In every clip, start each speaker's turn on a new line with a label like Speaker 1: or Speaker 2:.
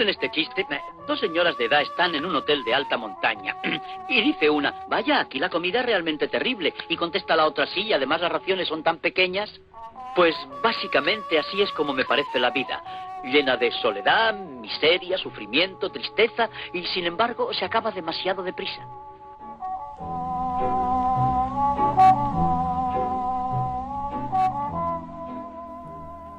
Speaker 1: ¿Conocen este chiste? Dos señoras de edad están en un hotel de alta montaña. Y dice una, vaya, aquí la comida es realmente terrible. Y contesta la otra, sí, y además las raciones son tan pequeñas. Pues básicamente así es como me parece la vida. Llena de soledad, miseria, sufrimiento, tristeza. Y sin embargo se acaba demasiado deprisa.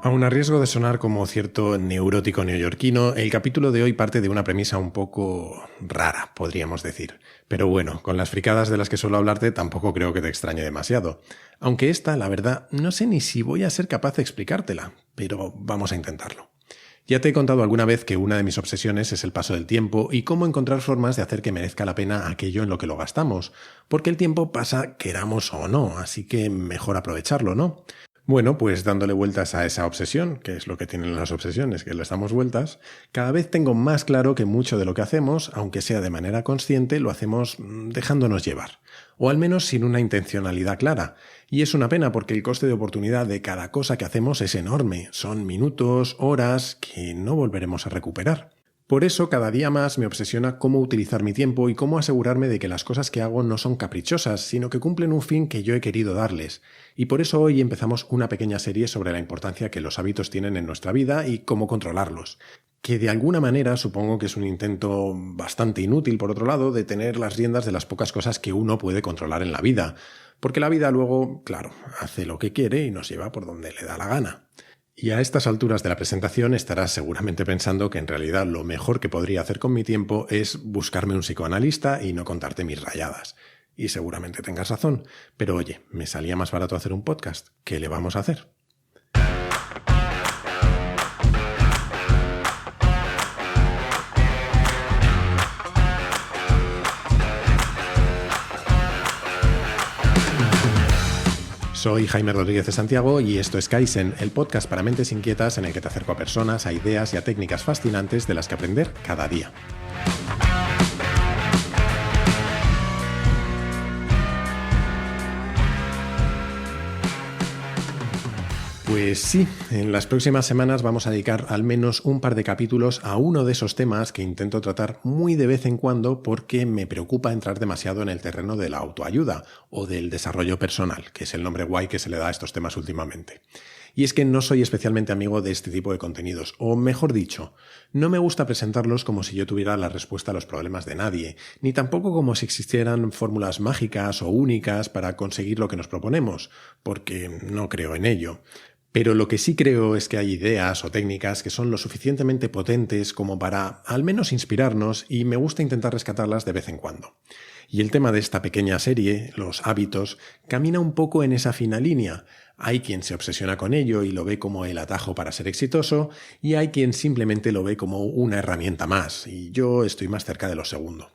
Speaker 2: Aun a riesgo de sonar como cierto neurótico neoyorquino, el capítulo de hoy parte de una premisa un poco rara, podríamos decir. Pero bueno, con las fricadas de las que suelo hablarte tampoco creo que te extrañe demasiado. Aunque esta, la verdad, no sé ni si voy a ser capaz de explicártela, pero vamos a intentarlo. Ya te he contado alguna vez que una de mis obsesiones es el paso del tiempo y cómo encontrar formas de hacer que merezca la pena aquello en lo que lo gastamos, porque el tiempo pasa queramos o no, así que mejor aprovecharlo, ¿no? Bueno, pues dándole vueltas a esa obsesión, que es lo que tienen las obsesiones, que les damos vueltas, cada vez tengo más claro que mucho de lo que hacemos, aunque sea de manera consciente, lo hacemos dejándonos llevar, o al menos sin una intencionalidad clara. Y es una pena porque el coste de oportunidad de cada cosa que hacemos es enorme, son minutos, horas, que no volveremos a recuperar. Por eso cada día más me obsesiona cómo utilizar mi tiempo y cómo asegurarme de que las cosas que hago no son caprichosas, sino que cumplen un fin que yo he querido darles. Y por eso hoy empezamos una pequeña serie sobre la importancia que los hábitos tienen en nuestra vida y cómo controlarlos. Que de alguna manera supongo que es un intento bastante inútil, por otro lado, de tener las riendas de las pocas cosas que uno puede controlar en la vida. Porque la vida luego, claro, hace lo que quiere y nos lleva por donde le da la gana. Y a estas alturas de la presentación estarás seguramente pensando que en realidad lo mejor que podría hacer con mi tiempo es buscarme un psicoanalista y no contarte mis rayadas. Y seguramente tengas razón, pero oye, me salía más barato hacer un podcast. ¿Qué le vamos a hacer? Soy Jaime Rodríguez de Santiago y esto es Kaizen, el podcast para mentes inquietas en el que te acerco a personas, a ideas y a técnicas fascinantes de las que aprender cada día. Pues sí, en las próximas semanas vamos a dedicar al menos un par de capítulos a uno de esos temas que intento tratar muy de vez en cuando porque me preocupa entrar demasiado en el terreno de la autoayuda o del desarrollo personal, que es el nombre guay que se le da a estos temas últimamente. Y es que no soy especialmente amigo de este tipo de contenidos, o mejor dicho, no me gusta presentarlos como si yo tuviera la respuesta a los problemas de nadie, ni tampoco como si existieran fórmulas mágicas o únicas para conseguir lo que nos proponemos, porque no creo en ello. Pero lo que sí creo es que hay ideas o técnicas que son lo suficientemente potentes como para al menos inspirarnos y me gusta intentar rescatarlas de vez en cuando. Y el tema de esta pequeña serie, los hábitos, camina un poco en esa fina línea. Hay quien se obsesiona con ello y lo ve como el atajo para ser exitoso y hay quien simplemente lo ve como una herramienta más y yo estoy más cerca de lo segundo.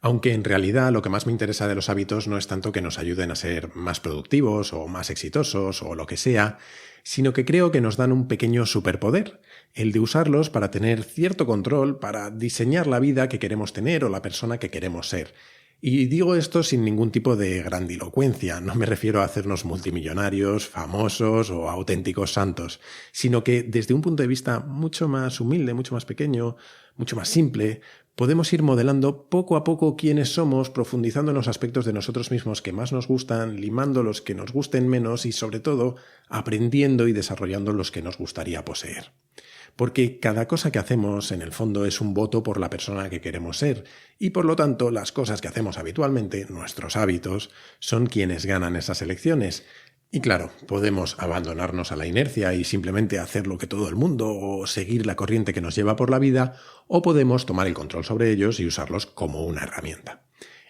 Speaker 2: Aunque en realidad lo que más me interesa de los hábitos no es tanto que nos ayuden a ser más productivos o más exitosos o lo que sea, sino que creo que nos dan un pequeño superpoder, el de usarlos para tener cierto control, para diseñar la vida que queremos tener o la persona que queremos ser. Y digo esto sin ningún tipo de grandilocuencia, no me refiero a hacernos multimillonarios, famosos o auténticos santos, sino que desde un punto de vista mucho más humilde, mucho más pequeño, mucho más simple, podemos ir modelando poco a poco quiénes somos, profundizando en los aspectos de nosotros mismos que más nos gustan, limando los que nos gusten menos y, sobre todo, aprendiendo y desarrollando los que nos gustaría poseer. Porque cada cosa que hacemos, en el fondo, es un voto por la persona que queremos ser, y por lo tanto, las cosas que hacemos habitualmente, nuestros hábitos, son quienes ganan esas elecciones. Y claro, podemos abandonarnos a la inercia y simplemente hacer lo que todo el mundo o seguir la corriente que nos lleva por la vida, o podemos tomar el control sobre ellos y usarlos como una herramienta.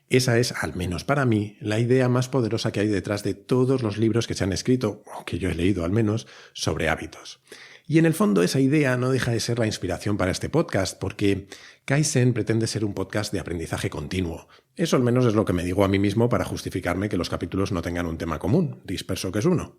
Speaker 2: Esa es, al menos para mí, la idea más poderosa que hay detrás de todos los libros que se han escrito, o que yo he leído al menos, sobre hábitos. Y en el fondo esa idea no deja de ser la inspiración para este podcast, porque Kaizen pretende ser un podcast de aprendizaje continuo. Eso al menos es lo que me digo a mí mismo para justificarme que los capítulos no tengan un tema común, disperso que es uno.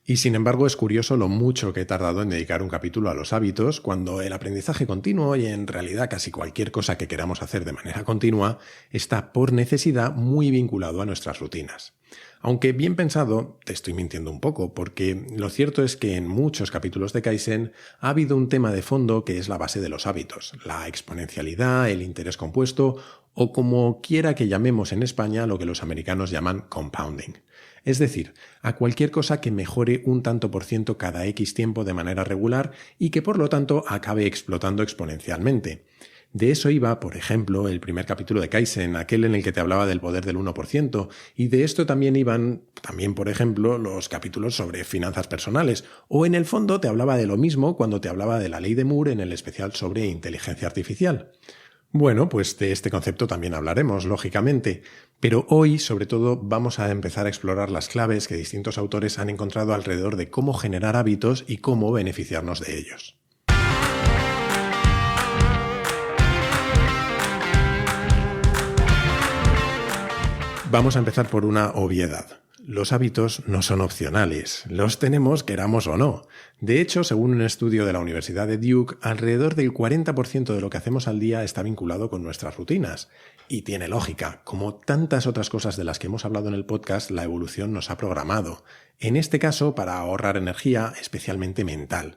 Speaker 2: Y sin embargo es curioso lo mucho que he tardado en dedicar un capítulo a los hábitos, cuando el aprendizaje continuo y en realidad casi cualquier cosa que queramos hacer de manera continua está por necesidad muy vinculado a nuestras rutinas. Aunque bien pensado, te estoy mintiendo un poco, porque lo cierto es que en muchos capítulos de Kaizen ha habido un tema de fondo que es la base de los hábitos, la exponencialidad, el interés compuesto o como quiera que llamemos en España lo que los americanos llaman compounding. Es decir, a cualquier cosa que mejore un tanto por ciento cada X tiempo de manera regular y que por lo tanto acabe explotando exponencialmente. De eso iba, por ejemplo, el primer capítulo de Kaizen, aquel en el que te hablaba del poder del 1%, y de esto también iban, por ejemplo, los capítulos sobre finanzas personales, o en el fondo te hablaba de lo mismo cuando te hablaba de la ley de Moore en el especial sobre inteligencia artificial. Bueno, pues de este concepto también hablaremos, lógicamente, pero hoy, sobre todo, vamos a empezar a explorar las claves que distintos autores han encontrado alrededor de cómo generar hábitos y cómo beneficiarnos de ellos. Vamos a empezar por una obviedad. Los hábitos no son opcionales, los tenemos queramos o no. De hecho, según un estudio de la Universidad de Duke, alrededor del 40% de lo que hacemos al día está vinculado con nuestras rutinas. Y tiene lógica, como tantas otras cosas de las que hemos hablado en el podcast, la evolución nos ha programado. En este caso, para ahorrar energía, especialmente mental.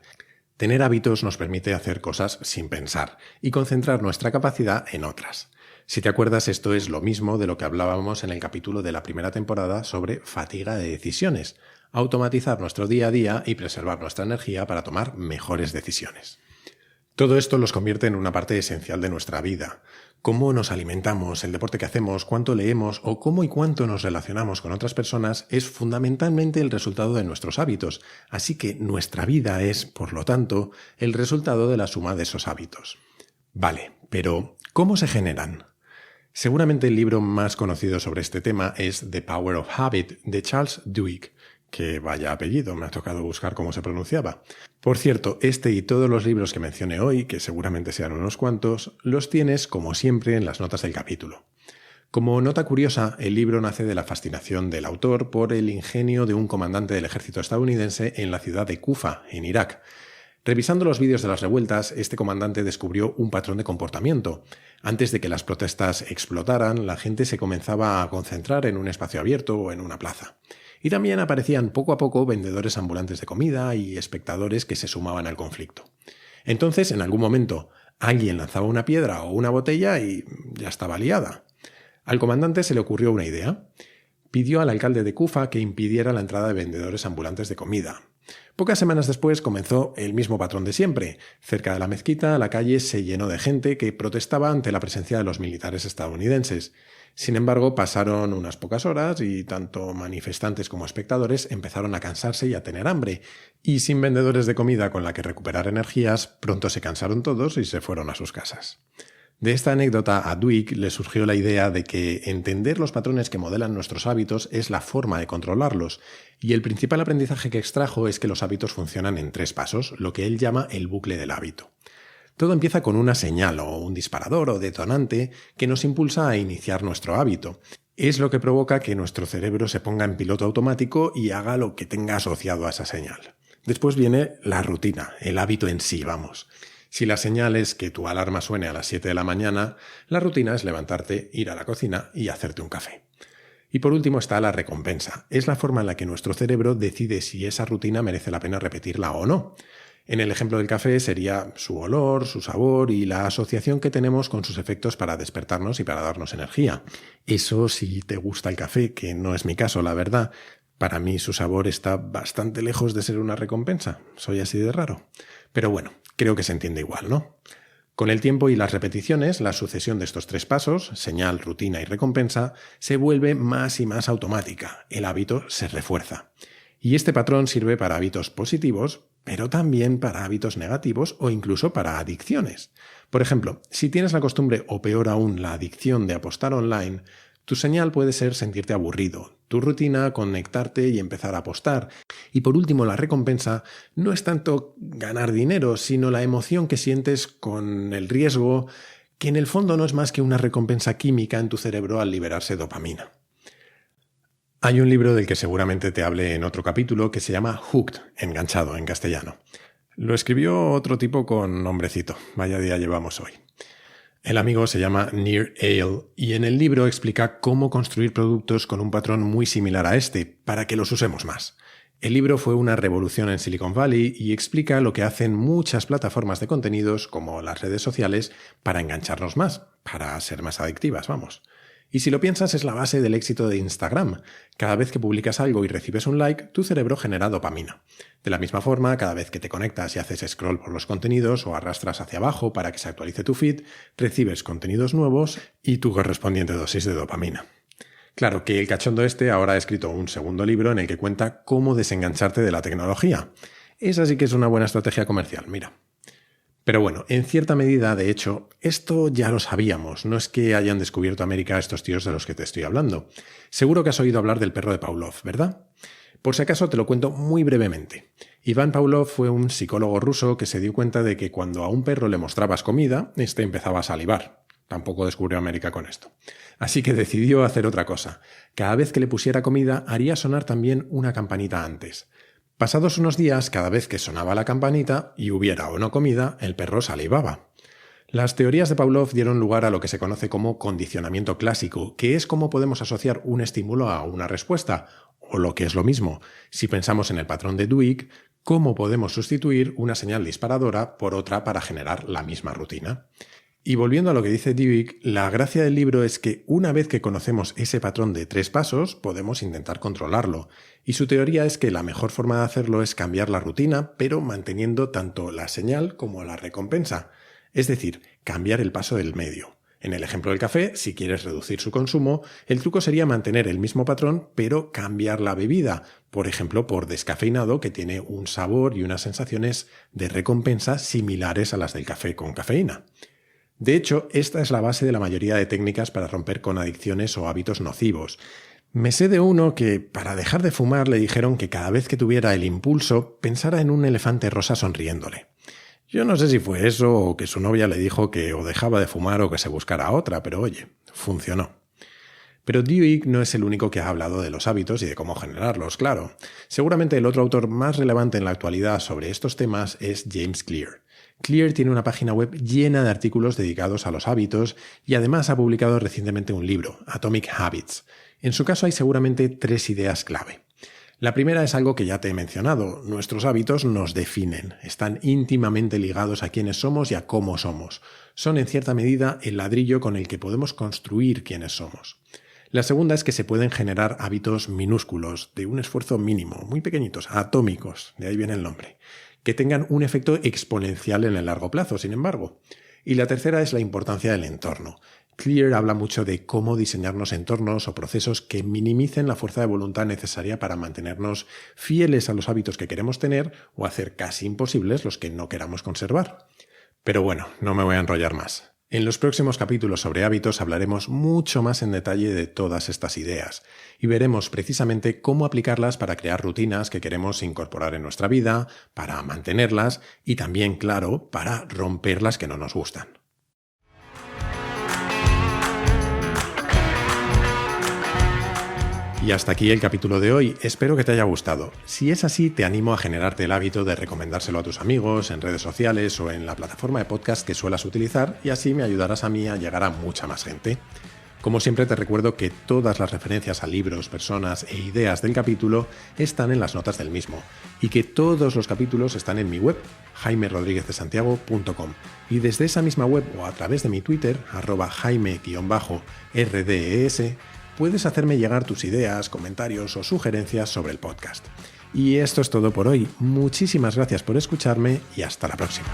Speaker 2: Tener hábitos nos permite hacer cosas sin pensar y concentrar nuestra capacidad en otras. Si te acuerdas, esto es lo mismo de lo que hablábamos en el capítulo de la primera temporada sobre fatiga de decisiones, automatizar nuestro día a día y preservar nuestra energía para tomar mejores decisiones. Todo esto los convierte en una parte esencial de nuestra vida. Cómo nos alimentamos, el deporte que hacemos, cuánto leemos o cómo y cuánto nos relacionamos con otras personas es fundamentalmente el resultado de nuestros hábitos, así que nuestra vida es, por lo tanto, el resultado de la suma de esos hábitos. Vale, pero ¿cómo se generan? Seguramente el libro más conocido sobre este tema es The Power of Habit, de Charles Duhigg, que vaya apellido, me ha tocado buscar cómo se pronunciaba. Por cierto, este y todos los libros que mencioné hoy, que seguramente sean unos cuantos, los tienes, como siempre, en las notas del capítulo. Como nota curiosa, el libro nace de la fascinación del autor por el ingenio de un comandante del ejército estadounidense en la ciudad de Kufa, en Irak. Revisando los vídeos de las revueltas, este comandante descubrió un patrón de comportamiento. Antes de que las protestas explotaran, la gente se comenzaba a concentrar en un espacio abierto o en una plaza. Y también aparecían poco a poco vendedores ambulantes de comida y espectadores que se sumaban al conflicto. Entonces, en algún momento, alguien lanzaba una piedra o una botella y ya estaba liada. Al comandante se le ocurrió una idea. Pidió al alcalde de Kufa que impidiera la entrada de vendedores ambulantes de comida. Pocas semanas después comenzó el mismo patrón de siempre. Cerca de la mezquita, la calle se llenó de gente que protestaba ante la presencia de los militares estadounidenses. Sin embargo, pasaron unas pocas horas y tanto manifestantes como espectadores empezaron a cansarse y a tener hambre. Y sin vendedores de comida con la que recuperar energías, pronto se cansaron todos y se fueron a sus casas. De esta anécdota a Duhigg le surgió la idea de que entender los patrones que modelan nuestros hábitos es la forma de controlarlos, y el principal aprendizaje que extrajo es que los hábitos funcionan en 3 pasos, lo que él llama el bucle del hábito. Todo empieza con una señal o un disparador o detonante que nos impulsa a iniciar nuestro hábito. Es lo que provoca que nuestro cerebro se ponga en piloto automático y haga lo que tenga asociado a esa señal. Después viene la rutina, el hábito en sí, vamos. Si la señal es que tu alarma suene a las 7 de la mañana, la rutina es levantarte, ir a la cocina y hacerte un café. Y por último está la recompensa. Es la forma en la que nuestro cerebro decide si esa rutina merece la pena repetirla o no. En el ejemplo del café sería su olor, su sabor y la asociación que tenemos con sus efectos para despertarnos y para darnos energía. Eso si te gusta el café, que no es mi caso, la verdad. Para mí su sabor está bastante lejos de ser una recompensa. Soy así de raro. Pero bueno, creo que se entiende igual, ¿no? Con el tiempo y las repeticiones, la sucesión de estos 3 pasos, señal, rutina y recompensa, se vuelve más y más automática. El hábito se refuerza. Y este patrón sirve para hábitos positivos, pero también para hábitos negativos o incluso para adicciones. Por ejemplo, si tienes la costumbre o peor aún la adicción de apostar online, tu señal puede ser sentirte aburrido, tu rutina conectarte y empezar a apostar. Y por último, la recompensa no es tanto ganar dinero, sino la emoción que sientes con el riesgo, que en el fondo no es más que una recompensa química en tu cerebro al liberarse dopamina. Hay un libro del que seguramente te hable en otro capítulo que se llama Hooked, enganchado en castellano. Lo escribió otro tipo con nombrecito, vaya día llevamos hoy. El amigo se llama Nir Eyal y en el libro explica cómo construir productos con un patrón muy similar a este, para que los usemos más. El libro fue una revolución en Silicon Valley y explica lo que hacen muchas plataformas de contenidos, como las redes sociales, para engancharnos más, para ser más adictivas, vamos. Y si lo piensas, es la base del éxito de Instagram. Cada vez que publicas algo y recibes un like, tu cerebro genera dopamina. De la misma forma, cada vez que te conectas y haces scroll por los contenidos o arrastras hacia abajo para que se actualice tu feed, recibes contenidos nuevos y tu correspondiente dosis de dopamina. Claro que el cachondo ahora ha escrito un segundo libro en el que cuenta cómo desengancharte de la tecnología. Esa sí que es una buena estrategia comercial, mira. Pero bueno, en cierta medida, de hecho, esto ya lo sabíamos, no es que hayan descubierto América estos tíos de los que te estoy hablando. Seguro que has oído hablar del perro de Pavlov, ¿verdad? Por si acaso te lo cuento muy brevemente. Iván Pavlov fue un psicólogo ruso que se dio cuenta de que cuando a un perro le mostrabas comida, este empezaba a salivar. Tampoco descubrió América con esto. Así que decidió hacer otra cosa. Cada vez que le pusiera comida, haría sonar también una campanita antes. Pasados unos días, cada vez que sonaba la campanita, y hubiera o no comida, el perro salivaba. Las teorías de Pavlov dieron lugar a lo que se conoce como condicionamiento clásico, que es cómo podemos asociar un estímulo a una respuesta, o lo que es lo mismo, si pensamos en el patrón de Duhigg, cómo podemos sustituir una señal disparadora por otra para generar la misma rutina. Y volviendo a lo que dice Duhigg, la gracia del libro es que una vez que conocemos ese patrón de 3 pasos, podemos intentar controlarlo. Y su teoría es que la mejor forma de hacerlo es cambiar la rutina, pero manteniendo tanto la señal como la recompensa. Es decir, cambiar el paso del medio. En el ejemplo del café, si quieres reducir su consumo, el truco sería mantener el mismo patrón, pero cambiar la bebida. Por ejemplo, por descafeinado, que tiene un sabor y unas sensaciones de recompensa similares a las del café con cafeína. De hecho, esta es la base de la mayoría de técnicas para romper con adicciones o hábitos nocivos. Me sé de uno que, para dejar de fumar, le dijeron que cada vez que tuviera el impulso, pensara en un elefante rosa sonriéndole. Yo no sé si fue eso o que su novia le dijo que o dejaba de fumar o que se buscara otra, pero oye, funcionó. Pero Duhigg no es el único que ha hablado de los hábitos y de cómo generarlos, claro. Seguramente el otro autor más relevante en la actualidad sobre estos temas es James Clear. Clear tiene una página web llena de artículos dedicados a los hábitos y además ha publicado recientemente un libro, Atomic Habits. En su caso hay seguramente 3 ideas clave. La primera es algo que ya te he mencionado. Nuestros hábitos nos definen, están íntimamente ligados a quiénes somos y a cómo somos. Son en cierta medida el ladrillo con el que podemos construir quiénes somos. La segunda es que se pueden generar hábitos minúsculos, de un esfuerzo mínimo, muy pequeñitos, atómicos, de ahí viene el nombre, que tengan un efecto exponencial en el largo plazo, sin embargo. Y la tercera es la importancia del entorno. Clear habla mucho de cómo diseñarnos entornos o procesos que minimicen la fuerza de voluntad necesaria para mantenernos fieles a los hábitos que queremos tener o hacer casi imposibles los que no queramos conservar. Pero bueno, no me voy a enrollar más. En los próximos capítulos sobre hábitos hablaremos mucho más en detalle de todas estas ideas y veremos precisamente cómo aplicarlas para crear rutinas que queremos incorporar en nuestra vida, para mantenerlas y también, claro, para romper las que no nos gustan. Y hasta aquí el capítulo de hoy, espero que te haya gustado. Si es así, te animo a generarte el hábito de recomendárselo a tus amigos en redes sociales o en la plataforma de podcast que suelas utilizar y así me ayudarás a mí a llegar a mucha más gente. Como siempre te recuerdo que todas las referencias a libros, personas e ideas del capítulo están en las notas del mismo y que todos los capítulos están en mi web, jaimerodriguezdesantiago.com, y desde esa misma web o a través de mi Twitter, @jaime_rdes, puedes hacerme llegar tus ideas, comentarios o sugerencias sobre el podcast. Y esto es todo por hoy. Muchísimas gracias por escucharme y hasta la próxima.